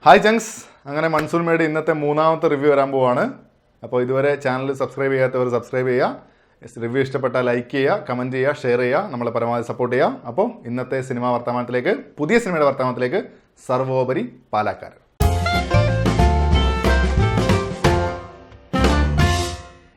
Hi Jung's, അങ്ങനെ monsoon made ഇന്നത്തെ മൂന്നാമത്തെ റിവ്യൂ വരാൻ പോവാണ്. അപ്പോൾ ഇതുവരെ ചാനൽ സബ്സ്ക്രൈബ് ചെയ്യാത്തവർ സബ്സ്ക്രൈബ് ചെയ്യുക, റിവ്യൂ ഇഷ്ടപ്പെട്ടാൽ ലൈക്ക് ചെയ്യുക, കമൻറ്റ് ചെയ്യുക, ഷെയർ ചെയ്യുക, നമ്മളെ പരമാവധി സപ്പോർട്ട് ചെയ്യുക. അപ്പോൾ ഇന്നത്തെ സിനിമാ വർത്തമാനത്തിലേക്ക്, പുതിയ സിനിമയുടെ വർത്തമാനത്തിലേക്ക്, സർവോപരി പാലാക്കാരൻ.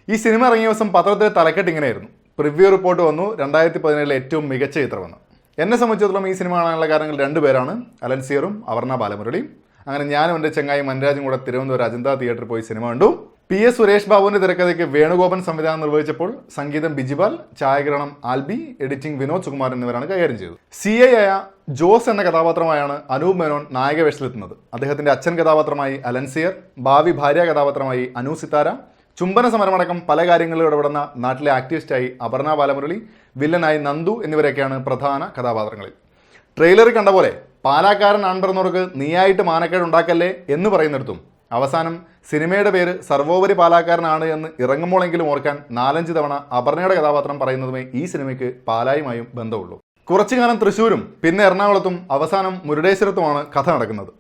ഈ സിനിമ ഇറങ്ങിയ ദിവസം പത്രത്തിലെ തലക്കെട്ട് ഇങ്ങനെയായിരുന്നു: പ്രിവ്യൂ റിപ്പോർട്ട് വന്നു, 2017 ഏറ്റവും മികച്ച ചിത്രമെന്ന്. എന്നെ സംബന്ധിച്ചിടത്തോളം ഈ സിനിമ കാണാനുള്ള കാരണങ്ങൾ രണ്ടുപേരാണ്, അലൻസിയറും അപർണ ബാലമുരളിയും. അങ്ങനെ ഞാനും എൻ്റെ ചങ്ങായി മൻരാജും കൂടെ തിരുവനന്തപുരം അജന്ത തിയേറ്ററിൽ പോയി സിനിമ കണ്ടു. PS സുരേഷ് ബാബുവിൻ്റെ തിരക്കഥയ്ക്ക് വേണുഗോപൻ സംവിധാനം നിർവഹിച്ചപ്പോൾ സംഗീതം ബിജിപാൽ, ഛായാഗ്രഹണം ആൽബി, എഡിറ്റിംഗ് വിനോദ് സുകുമാർ എന്നിവരാണ് കൈകാര്യം ചെയ്തത്. CI ആയ ജോസ് എന്ന കഥാപാത്രമായാണ് അനൂപ് മേനോൻ നായക വേഷത്തിലെത്തുന്നത്. അദ്ദേഹത്തിൻ്റെ അച്ഛൻ കഥാപാത്രമായി അലൻസിയർ, ഭാവി ഭാര്യ കഥാപാത്രമായി അനു സിത്താര, ചുംബന സമരമടക്കം പല കാര്യങ്ങളിലും ഇടപെടുന്ന നാട്ടിലെ ആക്ടിവിസ്റ്റായി അപർണ ബാലമുരളി, വില്ലനായി നന്ദു എന്നിവരൊക്കെയാണ് പ്രധാന കഥാപാത്രങ്ങളിൽ. ട്രെയിലറിൽ കണ്ട പോലെ പാലാക്കാരൻ ആൺപിറന്നവർക്ക് നീയായിട്ട് മാനക്കേട് ഉണ്ടാക്കല്ലേ എന്ന് പറയുന്നിടത്തും അവസാനം സിനിമയുടെ പേര് സർവോപരി പാലാക്കാരനാണ് എന്ന് ഇറങ്ങുമ്പോഴെങ്കിലും ഓർക്കാൻ 4-5 തവണ അപർണയുടെ കഥാപാത്രം പറയുന്നതുമേ ഈ സിനിമയ്ക്ക് പാലായുമായും ബന്ധമുള്ളൂ. കുറച്ചു കാലം തൃശ്ശൂരും പിന്നെ എറണാകുളത്തും അവസാനം മുരുടേശ്വരത്തുമാണ് കഥ നടക്കുന്നത്.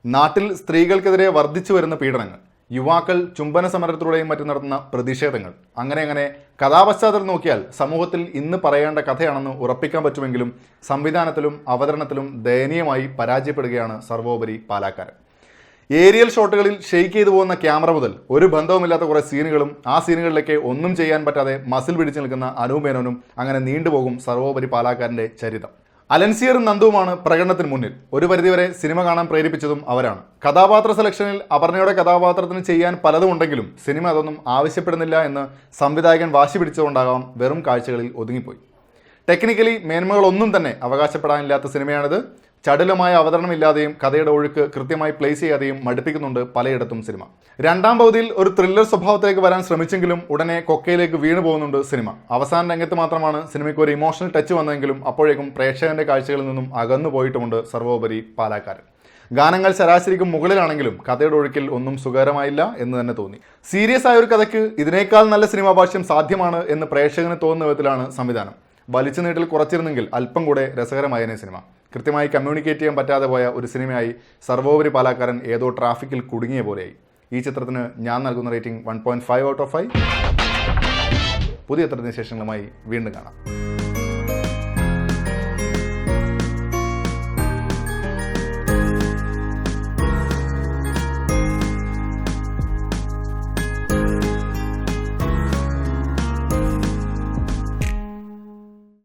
നാട്ടിൽ സ്ത്രീകൾക്കെതിരെ വർദ്ധിച്ചു വരുന്ന പീഡനങ്ങൾ, യുവാക്കൾ ചുംബന സമരത്തിലൂടെയും മറ്റും നടത്തുന്ന പ്രതിഷേധങ്ങൾ, അങ്ങനെ കഥാപശ്ചാത്തലം നോക്കിയാൽ സമൂഹത്തിൽ ഇന്ന് പറയേണ്ട കഥയാണെന്ന് ഉറപ്പിക്കാൻ പറ്റുമെങ്കിലും സംവിധാനത്തിലും അവതരണത്തിലും ദയനീയമായി പരാജയപ്പെടുകയാണ് സർവോപരി പാലാക്കാരൻ. ഏരിയൽ ഷോട്ടുകളിൽ ഷെയ്ക്ക് ചെയ്തു പോകുന്ന ക്യാമറ മുതൽ ഒരു ബന്ധവുമില്ലാത്ത കുറേ സീനുകളും ആ സീനുകളിലേക്ക് ഒന്നും ചെയ്യാൻ പറ്റാതെ മസിൽ പിടിച്ചു നിൽക്കുന്ന അനൂപ് മേനോനും അങ്ങനെ നീണ്ടുപോകും സർവോപരി പാലാക്കാരൻ്റെ ചരിതം. അലൻസിയറും നന്ദുവുമാണ് പ്രകടനത്തിന് മുന്നിൽ. ഒരു പരിധിവരെ സിനിമ കാണാൻ പ്രേരിപ്പിച്ചതും അവരാണ്. കഥാപാത്ര സെലക്ഷനിൽ അപർണയുടെ കഥാപാത്രത്തിന് ചെയ്യാൻ പലതും ഉണ്ടെങ്കിലും സിനിമ അതൊന്നും ആവശ്യപ്പെടുന്നില്ല എന്ന് സംവിധായകൻ വാശി പിടിച്ചുകൊണ്ടാകാം വെറും കാഴ്ചകളിൽ ഒതുങ്ങിപ്പോയി. ടെക്നിക്കലി മേന്മകളൊന്നും തന്നെ അവകാശപ്പെടാനില്ലാത്ത സിനിമയാണിത്. ചടുലമായ അവതരണമില്ലാതെയും കഥയുടെ ഒഴുക്ക് കൃത്യമായി പ്ലേസ് ചെയ്യാതെയും മടുപ്പിക്കുന്നുണ്ട് പലയിടത്തും സിനിമ. രണ്ടാം പകുതിയിൽ ഒരു ത്രില്ലർ സ്വഭാവത്തിലേക്ക് വരാൻ ശ്രമിച്ചെങ്കിലും ഉടനെ കൊക്കയിലേക്ക് വീണു പോകുന്നുണ്ട് സിനിമ. അവസാന രംഗത്ത് മാത്രമാണ് സിനിമയ്ക്ക് ഒരു ഇമോഷണൽ ടച്ച് വന്നതെങ്കിലും അപ്പോഴേക്കും പ്രേക്ഷകന്റെ കാഴ്ചകളിൽ നിന്നും അകന്നു പോയിട്ടുമുണ്ട് സർവോപരി പാലാക്കാരൻ. ഗാനങ്ങൾ ശരാശരിക്കും മുകളിലാണെങ്കിലും കഥയുടെ ഒഴുക്കിൽ ഒന്നും സുഖകരമായില്ല എന്ന് തന്നെ തോന്നി. സീരിയസ് ആയ ഒരു കഥയ്ക്ക് ഇതിനേക്കാൾ നല്ല സിനിമാ ഭാഷ്യം സാധ്യമാണ് എന്ന് പ്രേക്ഷകന് തോന്നുന്ന വിധത്തിലാണ് സംവിധാനം. വലിച്ചു നീട്ടിൽ കുറച്ചിരുന്നെങ്കിൽ അല്പം കൂടെ രസകരമായനെ സിനിമ. കൃത്യമായി കമ്മ്യൂണിക്കേറ്റ് ചെയ്യാൻ പറ്റാതെ പോയ ഒരു സിനിമയായി സർവോപരി പാലാക്കാരൻ ഏതോ ട്രാഫിക്കിൽ കുടുങ്ങിയ പോലെയായി. ഈ ചിത്രത്തിന് ഞാൻ നൽകുന്ന റേറ്റിംഗ് 1.5 ഔട്ട് ഓഫ് 5. പുതിയ ചിത്രത്തിന് വിശേഷങ്ങളുമായി വീണ്ടും കാണാം.